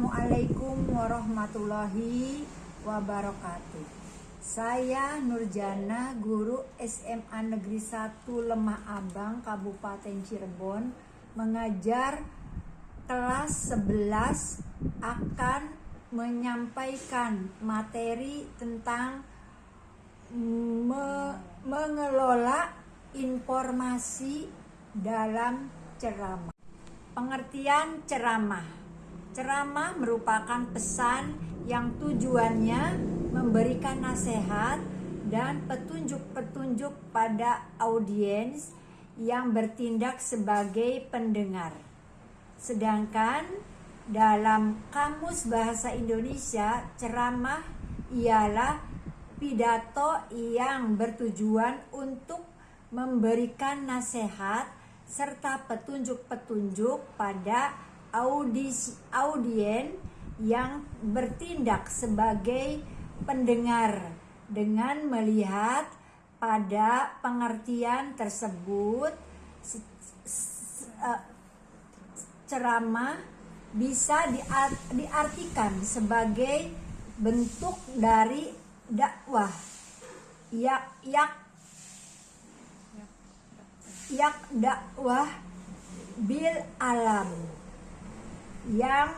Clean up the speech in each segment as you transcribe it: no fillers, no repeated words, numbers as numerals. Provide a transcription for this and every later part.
Assalamualaikum warahmatullahi wabarakatuh. Saya Nurjana, guru SMA Negeri 1 Lemah Abang, Kabupaten Cirebon, mengajar kelas 11, akan menyampaikan materi tentang mengelola informasi dalam ceramah. Pengertian ceramah. Ceramah merupakan pesan yang tujuannya memberikan nasihat dan petunjuk-petunjuk pada audiens yang bertindak sebagai pendengar. Sedangkan dalam Kamus Bahasa Indonesia, ceramah ialah pidato yang bertujuan untuk memberikan nasihat serta petunjuk-petunjuk pada audien yang bertindak sebagai pendengar dengan melihat pada pengertian tersebut. Ceramah bisa diartikan sebagai bentuk dari dakwah dakwah bil alam, yang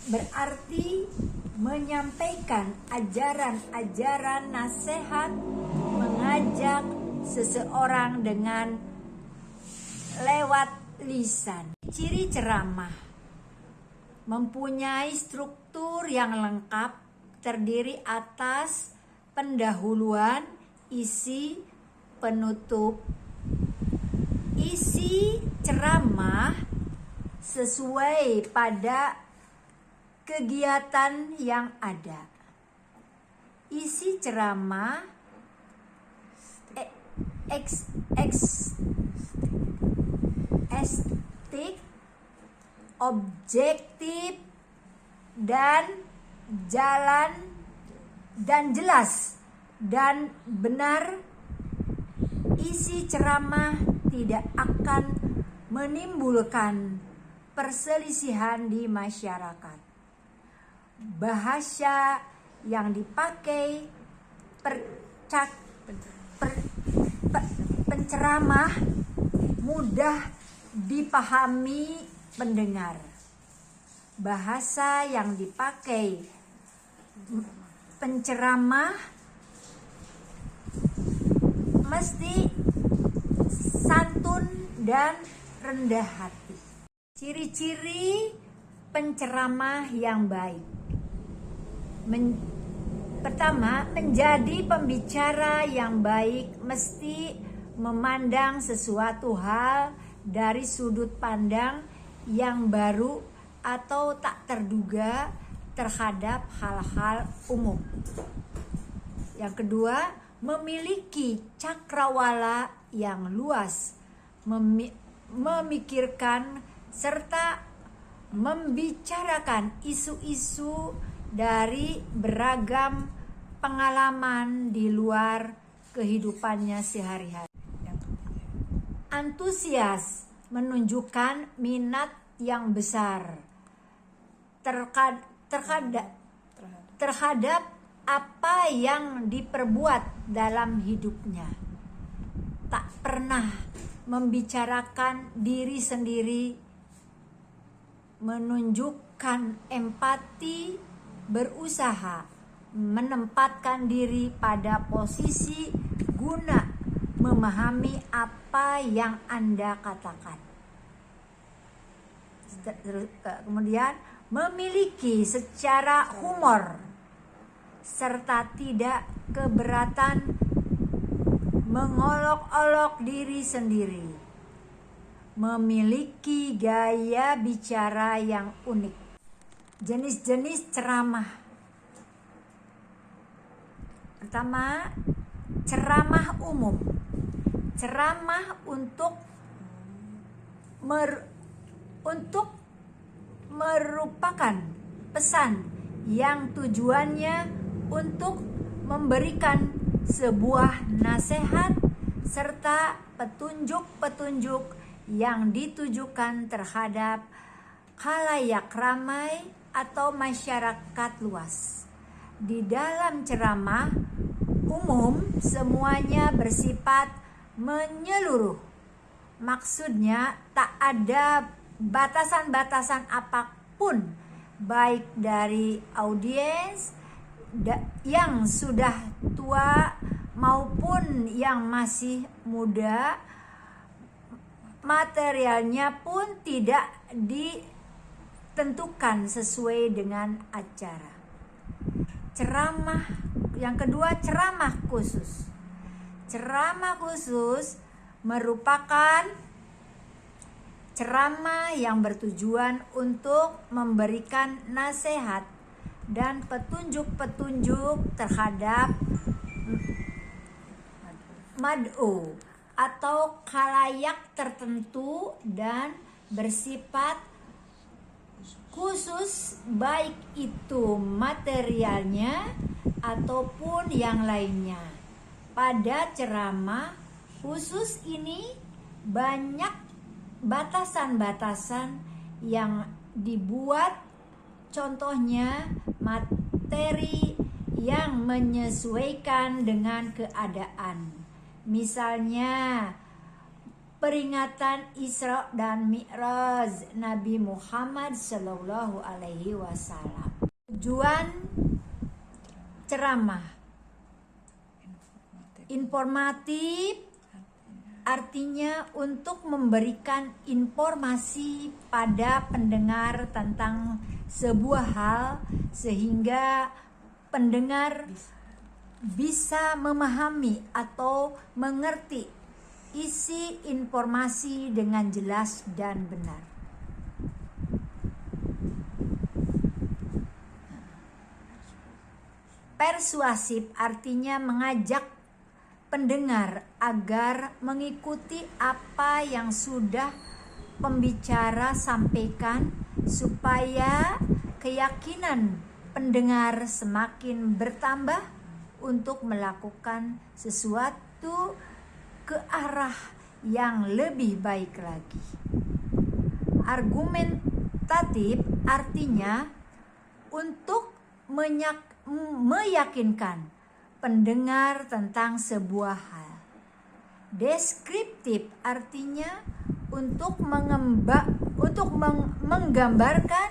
berarti menyampaikan ajaran-ajaran nasihat, mengajak seseorang dengan lewat lisan. Ciri ceramah: mempunyai struktur yang lengkap, terdiri atas pendahuluan, isi, penutup. Isi ceramah sesuai pada kegiatan yang ada. Isi ceramah estetik, objektif, dan jelas dan benar. Isi ceramah tidak akan menimbulkan perselisihan di masyarakat. Bahasa yang dipakai penceramah mudah dipahami pendengar. Bahasa yang dipakai penceramah mesti santun dan rendah hati. Ciri-ciri penceramah yang baik. Pertama, menjadi pembicara yang baik mesti memandang sesuatu hal dari sudut pandang yang baru atau tak terduga terhadap hal-hal umum. Yang kedua, memiliki cakrawala yang luas, memikirkan serta membicarakan isu-isu dari beragam pengalaman di luar kehidupannya sehari-hari. Antusias, menunjukkan minat yang besar terhadap apa yang diperbuat dalam hidupnya. Tak pernah membicarakan diri sendiri, menunjukkan empati, berusaha menempatkan diri pada posisi guna memahami apa yang Anda katakan. Kemudian, memiliki secara humor serta tidak keberatan mengolok-olok diri sendiri. Memiliki gaya bicara yang unik. Jenis-jenis ceramah. Pertama, ceramah umum. Ceramah untuk merupakan pesan yang tujuannya untuk memberikan sebuah nasihat serta petunjuk-petunjuk yang ditujukan terhadap khalayak ramai atau masyarakat luas. Di dalam ceramah umum semuanya bersifat menyeluruh. Maksudnya tak ada batasan-batasan apapun, baik dari audiens yang sudah tua maupun yang masih muda. Materialnya pun tidak ditentukan sesuai dengan acara. Ceramah yang kedua, ceramah khusus. Ceramah khusus merupakan ceramah yang bertujuan untuk memberikan nasihat dan petunjuk-petunjuk terhadap mad'u atau khalayak tertentu dan bersifat khusus, baik itu materialnya ataupun yang lainnya. Pada ceramah khusus ini banyak batasan-batasan yang dibuat, contohnya materi yang menyesuaikan dengan keadaan. Misalnya peringatan Isra dan Mi'raj Nabi Muhammad Sallallahu Alaihi Wasallam. Tujuan ceramah informatif, artinya untuk memberikan informasi pada pendengar tentang sebuah hal sehingga pendengar bisa memahami atau mengerti isi informasi dengan jelas dan benar. Persuasif artinya mengajak pendengar agar mengikuti apa yang sudah pembicara sampaikan supaya keyakinan pendengar semakin bertambah untuk melakukan sesuatu ke arah yang lebih baik lagi. Argumentatif artinya untuk meyakinkan pendengar tentang sebuah hal. Deskriptif artinya untuk menggambarkan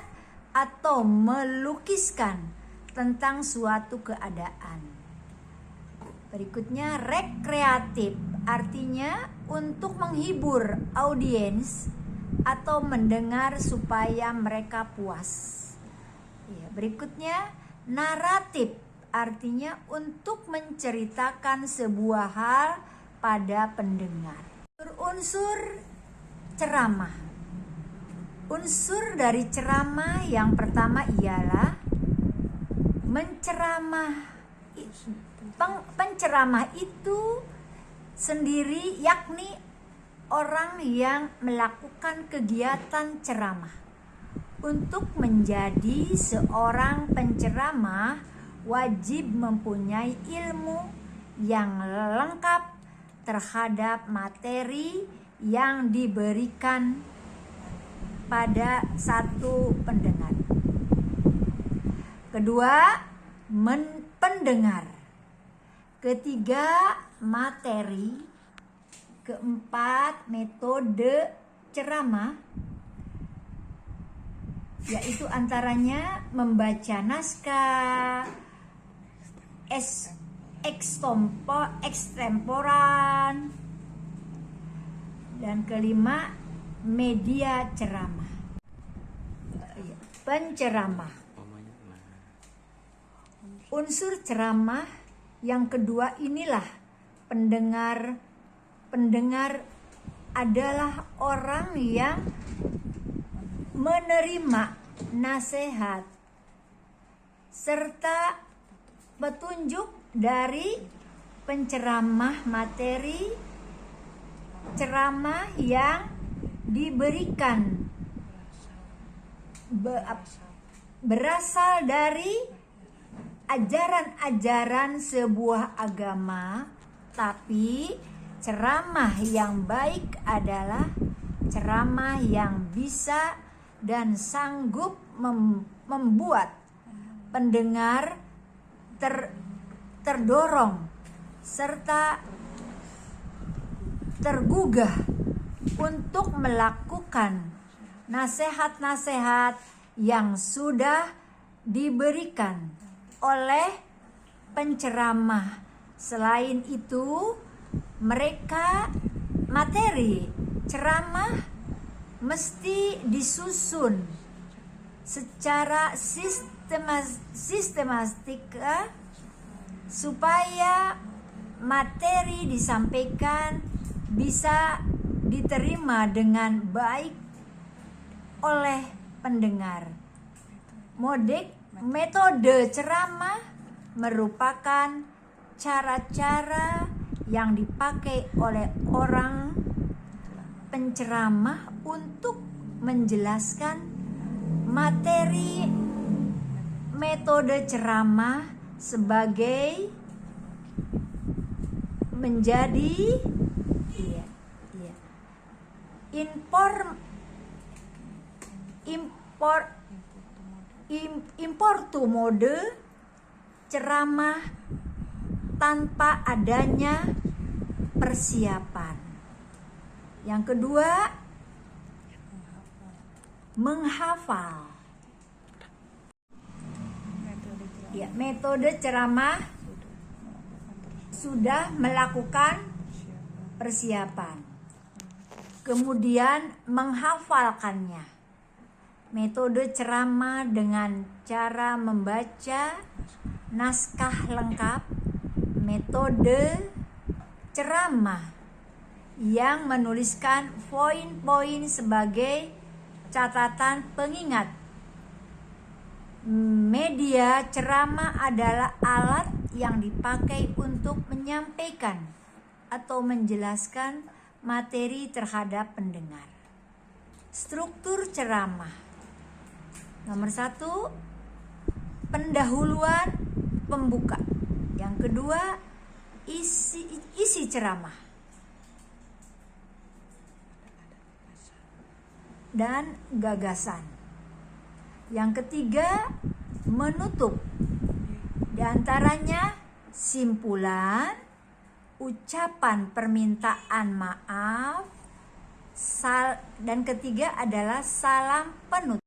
atau melukiskan tentang suatu keadaan. Berikutnya, rekreatif artinya untuk menghibur audiens atau mendengar supaya mereka puas. Berikutnya, naratif artinya untuk menceritakan sebuah hal pada pendengar. Unsur ceramah. Unsur dari ceramah yang pertama ialah menceramah. Penceramah itu sendiri yakni orang yang melakukan kegiatan ceramah. Untuk menjadi seorang penceramah wajib mempunyai ilmu yang lengkap terhadap materi yang diberikan pada satu pendengar. Kedua, pendengar. Ketiga, materi. Keempat, metode ceramah, yaitu antaranya membaca naskah, ekstemporan, dan kelima, media ceramah. Penceramah. Unsur ceramah yang kedua inilah pendengar. Pendengar adalah orang yang menerima nasihat serta petunjuk dari penceramah. Materi ceramah yang diberikan berasal dari ajaran-ajaran sebuah agama, tapi ceramah yang baik adalah ceramah yang bisa dan sanggup membuat pendengar terdorong serta tergugah untuk melakukan nasihat-nasihat yang sudah diberikan oleh penceramah. Selain itu, materi ceramah mesti disusun secara sistematika supaya materi disampaikan bisa diterima dengan baik oleh pendengar. Metode ceramah merupakan cara-cara yang dipakai oleh orang penceramah untuk menjelaskan materi. Metode ceramah sebagai menjadi importu mode ceramah tanpa adanya persiapan. Yang kedua, menghafal. Metode ceramah sudah melakukan persiapan, kemudian menghafalkannya. Metode ceramah dengan cara membaca naskah lengkap. Metode ceramah yang menuliskan poin-poin sebagai catatan pengingat. Media ceramah adalah alat yang dipakai untuk menyampaikan atau menjelaskan materi terhadap pendengar. Struktur ceramah. Nomor 1, pendahuluan pembuka. Yang kedua, isi ceramah. Dan gagasan. Yang ketiga, menutup. Di antaranya simpulan, ucapan permintaan maaf, dan ketiga adalah salam penutup.